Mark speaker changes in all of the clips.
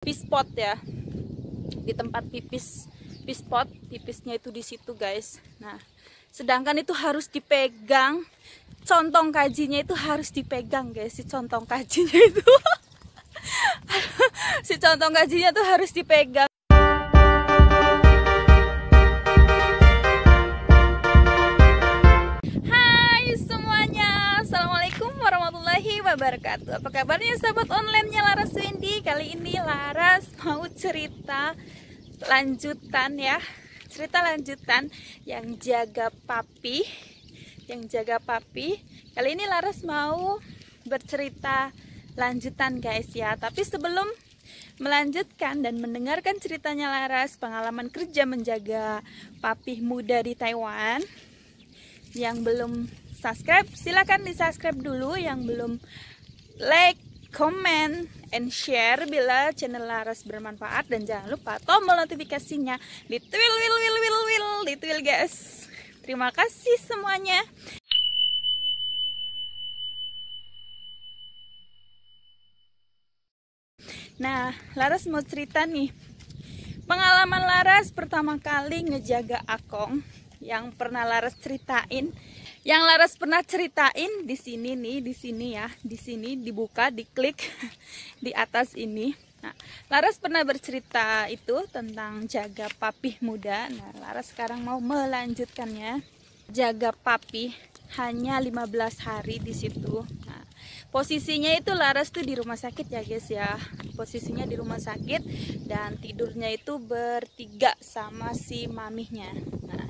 Speaker 1: pispot ya, di tempat pispot, pipisnya itu di situ guys. Nah, sedangkan itu harus dipegang, contong kajinya itu harus dipegang guys, si contong kajinya itu si contong kajinya tuh harus dipegang. Hai semuanya, assalamualaikum warahmatullahi wabarakatuh. Apa kabarnya sahabat online-nya Laras Windy? Kali ini Laras mau cerita lanjutan ya, cerita lanjutan yang jaga papi, Kali ini Laras mau bercerita lanjutan guys ya. Tapi sebelum melanjutkan dan mendengarkan ceritanya Laras, pengalaman kerja menjaga papi muda di Taiwan, yang belum subscribe silahkan di subscribe dulu, yang belum like, comment, and share bila channel Laras bermanfaat, dan jangan lupa tombol notifikasinya di twil guys. Terima kasih semuanya. Nah, Laras mau cerita nih pengalaman Laras pertama kali ngejaga Akong yang pernah Laras ceritain. Yang Laras pernah ceritain di sini nih, di sini ya, di sini dibuka, diklik di atas ini. Nah, Laras pernah bercerita itu tentang jaga papi muda. Nah, Laras sekarang mau melanjutkannya. Jaga papi hanya 15 hari di situ. Nah, posisinya itu Laras tuh di rumah sakit ya guys ya. Posisinya di rumah sakit dan tidurnya itu bertiga sama si mamihnya. Nah,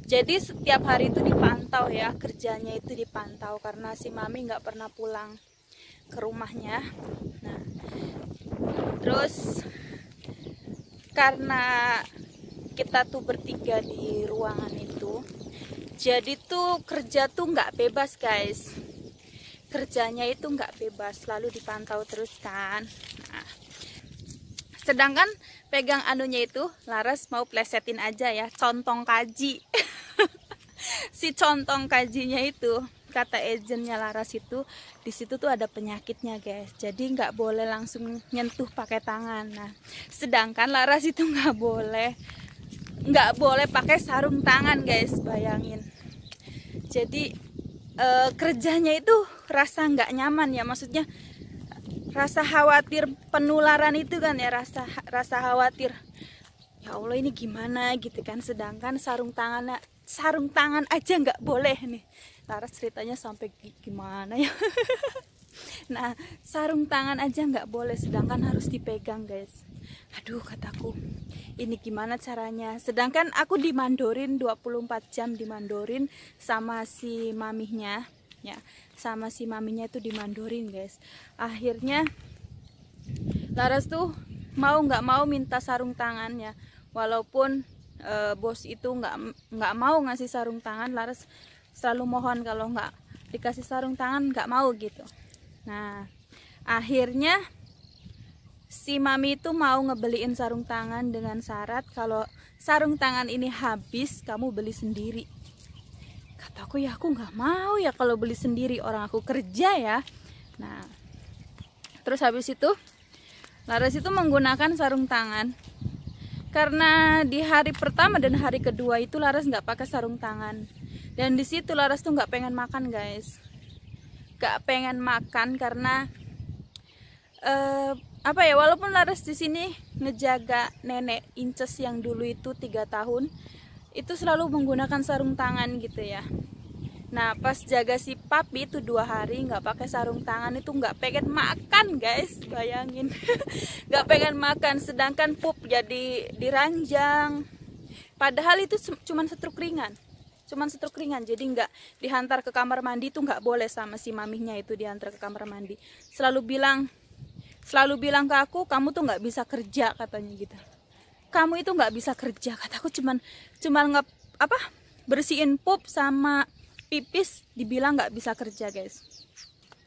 Speaker 1: jadi setiap hari itu dipantau ya, kerjanya itu dipantau karena si mami nggak pernah pulang ke rumahnya. Nah, terus karena kita tuh bertiga di ruangan itu, jadi tuh kerja tuh nggak bebas guys. Kerjanya itu nggak bebas, selalu dipantau terus kan. Nah, sedangkan pegang anunya itu Laras mau plesetin aja ya, contong kaji. Si contong kajinya itu, kata agennya Laras itu, di situ tuh ada penyakitnya guys. Jadi nggak boleh langsung nyentuh pakai tangan. Nah, sedangkan Laras itu nggak boleh pakai sarung tangan guys, bayangin. Jadi kerjanya itu rasa nggak nyaman ya, maksudnya rasa khawatir penularan itu kan ya, rasa khawatir. Ya Allah ini gimana gitu kan, sedangkan sarung tangan aja nggak boleh nih. Laras ceritanya sampai gimana ya. Nah, sarung tangan aja nggak boleh, sedangkan harus dipegang guys. Aduh kataku, ini gimana caranya? Sedangkan aku dimandorin 24 jam, dimandorin sama si mamihnya ya, sama si maminya itu dimandorin guys. Akhirnya Laras tuh mau nggak mau minta sarung tangan ya, walaupun bos itu nggak mau ngasih sarung tangan. Laras selalu mohon kalau nggak dikasih sarung tangan nggak mau gitu. Nah, akhirnya si mami itu mau ngebeliin sarung tangan dengan syarat kalau sarung tangan ini habis kamu beli sendiri. Kataku ya aku nggak mau ya kalau beli sendiri, orang aku kerja ya. Nah, terus habis itu Laras itu menggunakan sarung tangan karena di hari pertama dan hari kedua itu Laras nggak pakai sarung tangan. Dan di situ Laras tuh nggak pengen makan guys, nggak pengen makan karena apa ya, walaupun Laras di sini ngejaga nenek inces yang dulu itu 3 tahun itu selalu menggunakan sarung tangan gitu ya. Nah, pas jaga si papi itu 2 hari nggak pakai sarung tangan itu nggak pengen makan guys, bayangin. Nggak pengen makan, sedangkan pup jadi diranjang. Padahal itu cuman setruk ringan, jadi nggak dihantar ke kamar mandi, itu nggak boleh sama si mamihnya itu dihantar ke kamar mandi. Selalu bilang ke aku, kamu tuh nggak bisa kerja katanya gitu. Kamu itu nggak bisa kerja, kataku cuman bersihin pup sama pipis dibilang nggak bisa kerja guys.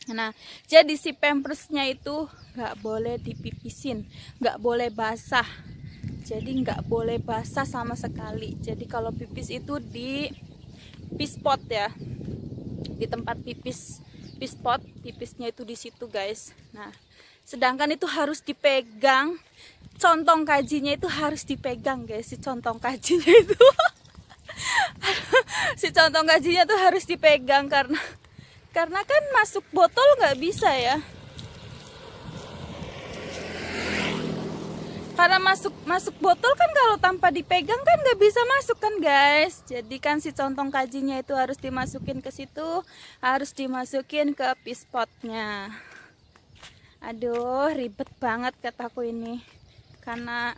Speaker 1: Nah, jadi si pampersnya itu nggak boleh dipipisin, nggak boleh basah. Jadi nggak boleh basah sama sekali. Jadi kalau pipis itu di pispot ya, di tempat pipis pipis pot, pipisnya itu di situ guys. Nah, sedangkan itu harus dipegang, contong kajinya itu harus dipegang guys, si contong kajinya itu. Si contong kajinya tuh harus dipegang karena kan masuk botol nggak bisa ya. Karena masuk botol kan kalau tanpa dipegang kan nggak bisa masuk kan guys. Jadi kan si contong kajinya itu harus dimasukin ke situ, harus dimasukin ke pispotnya. Aduh, ribet banget kataku ini. Karena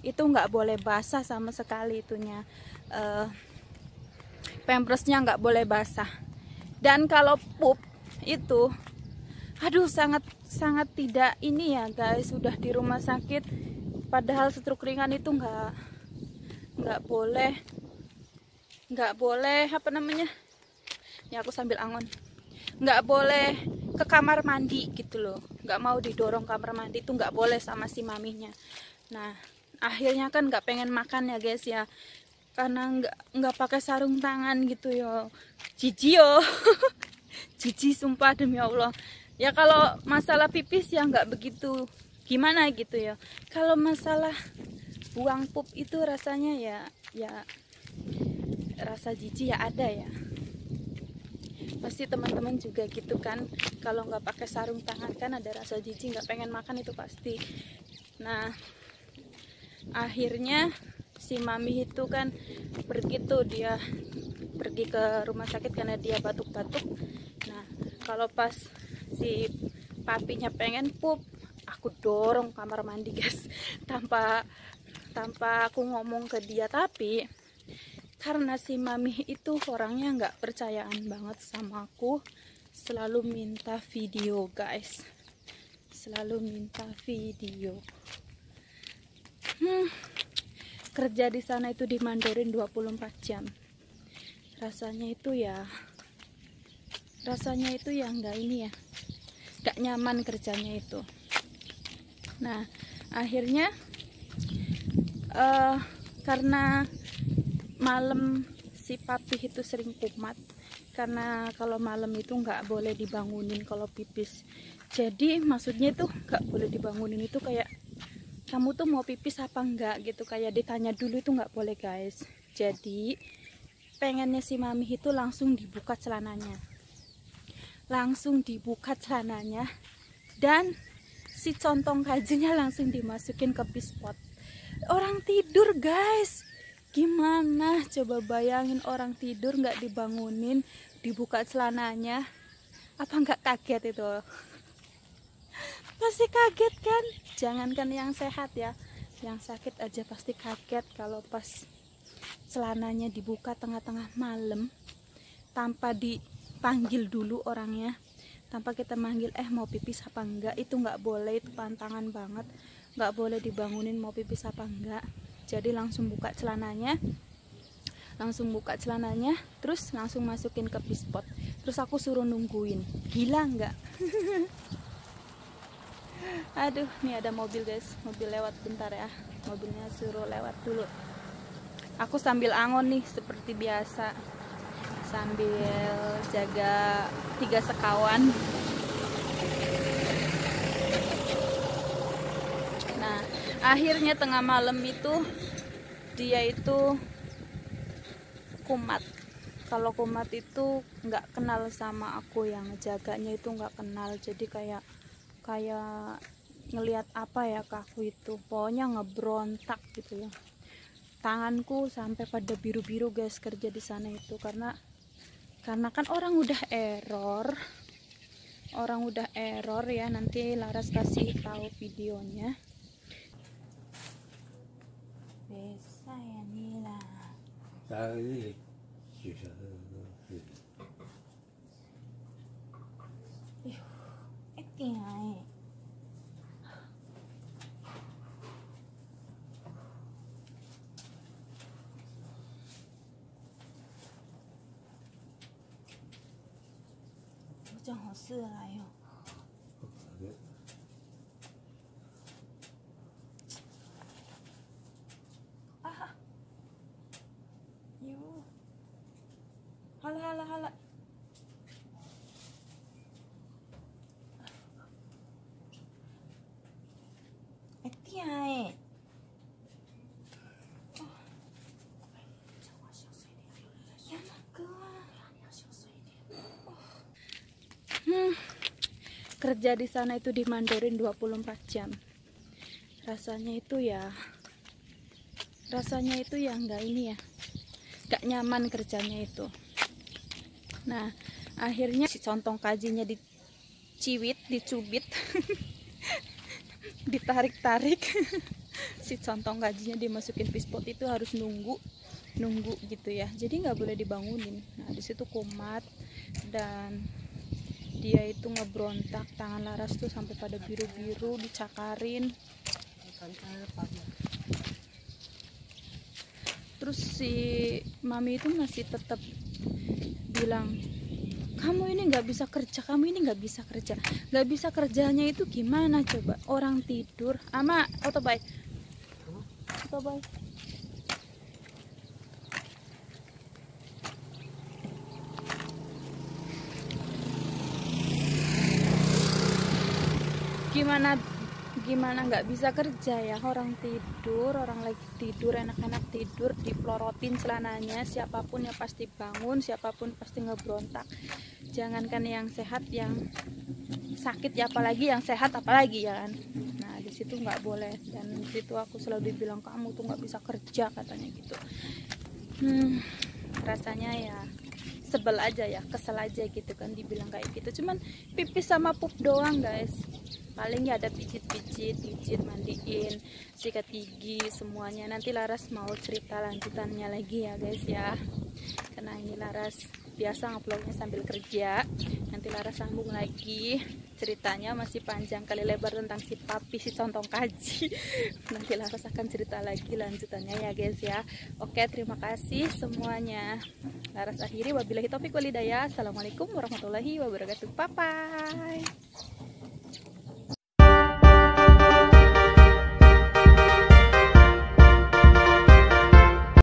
Speaker 1: itu nggak boleh basah sama sekali itunya. Pampersnya nggak boleh basah. Dan kalau pup itu, aduh sangat tidak ini ya guys. Sudah di rumah sakit. Padahal stroke ringan itu nggak boleh apa namanya? Ya aku sambil angon. Nggak boleh ke kamar mandi gitu loh. Nggak mau didorong kamar mandi itu nggak boleh sama si maminya. Nah akhirnya kan nggak pengen makan ya guys ya. Karena nggak pakai sarung tangan gitu yo. Jijik yo. Jijik sumpah demi Allah. Ya kalau masalah pipis ya nggak begitu gimana gitu ya. Kalau masalah buang pup itu rasanya ya rasa jijik ya ada ya. Pasti teman-teman juga gitu kan. Kalau nggak pakai sarung tangan kan ada rasa jijik, nggak pengen makan itu pasti. Nah akhirnya si mami itu kan dia pergi ke rumah sakit karena dia batuk-batuk. Nah kalau pas si papinya pengen pup, aku dorong kamar mandi guys, tanpa aku ngomong ke dia. Tapi karena si mami itu orangnya nggak percayaan banget sama aku, selalu minta video guys, selalu minta video. Kerja di sana itu dimandorin 24 jam. Rasanya itu ya nggak ini ya, nggak nyaman kerjanya itu. Nah akhirnya karena malam si papi itu sering kumat, karena kalau malam itu nggak boleh dibangunin kalau pipis. Jadi maksudnya itu nggak boleh dibangunin itu kayak kamu tuh mau pipis apa enggak gitu, kayak ditanya dulu itu nggak boleh guys. Jadi pengennya si mami itu langsung dibuka celananya, dan si contong kajinya langsung dimasukin ke pispot. Orang tidur guys, gimana coba bayangin orang tidur nggak dibangunin, dibuka celananya, apa nggak kaget itu? Pasti kaget kan? Jangankan yang sehat ya, yang sakit aja pasti kaget kalau pas celananya dibuka tengah-tengah malam tanpa dipanggil dulu orangnya, tanpa kita manggil mau pipis apa enggak. Itu nggak boleh, itu pantangan banget, nggak boleh dibangunin mau pipis apa enggak. Jadi langsung buka celananya, terus langsung masukin ke pispot. Terus aku suruh nungguin. Gila nggak? Aduh, nih ada mobil guys, mobil lewat bentar ya, mobilnya suruh lewat dulu. Aku sambil angon nih seperti biasa, sambil jaga 3 sekawan. Nah akhirnya tengah malam itu dia itu kumat. Kalau kumat itu nggak kenal sama aku, yang ngejaganya itu nggak kenal. Jadi kayak ngelihat apa ya ke aku itu, pokoknya ngebrontak gitu ya. Tanganku sampai pada biru-biru guys kerja di sana itu, karena kan orang udah error ya. Nanti Laras kasih tahu videonya. Bisa ya Nila. Acting aja. Jangan 好事来哟。啊，哟，好了， kerja di sana itu dimandorin 24 jam. Rasanya itu ya nggak ini ya, nggak nyaman kerjanya itu. Nah akhirnya si contong kajinya dicubit ditarik-tarik. Si contong kajinya dimasukin pispot itu harus nunggu gitu ya, jadi nggak boleh dibangunin. Nah di situ kumat dan dia itu ngebrontak, tangan Laras tuh sampai pada biru-biru, dicakarin. Terus si mami itu masih tetap bilang, kamu ini nggak bisa kerja, kamu ini nggak bisa kerja. Nggak bisa kerjanya itu gimana coba, orang tidur ama otobay. Gimana nggak bisa kerja ya, orang tidur, orang lagi tidur, enak-enak tidur, dipelorotin celananya, siapapun ya pasti bangun, siapapun pasti ngebrontak. Jangankan yang sehat, yang sakit ya, apalagi yang sehat apalagi ya kan. Nah di situ nggak boleh, dan di situ aku selalu dibilang kamu tuh nggak bisa kerja katanya gitu. Rasanya ya sebel aja ya, kesel aja gitu kan dibilang kayak gitu. Cuman pipis sama pup doang guys, paling ya ada pijit, mandiin, sikat gigi, semuanya. Nanti Laras mau cerita lanjutannya lagi ya guys ya, karena ini Laras biasa nguploadnya sambil kerja. Nanti Laras sambung lagi ceritanya, masih panjang kali lebar tentang si papi, si contong kaji. Nanti Laras akan cerita lagi lanjutannya ya guys ya. Oke, terima kasih semuanya. Laras akhiri, wabillahi taufiq walhidayah. Assalamualaikum warahmatullahi wabarakatuh. Bye bye.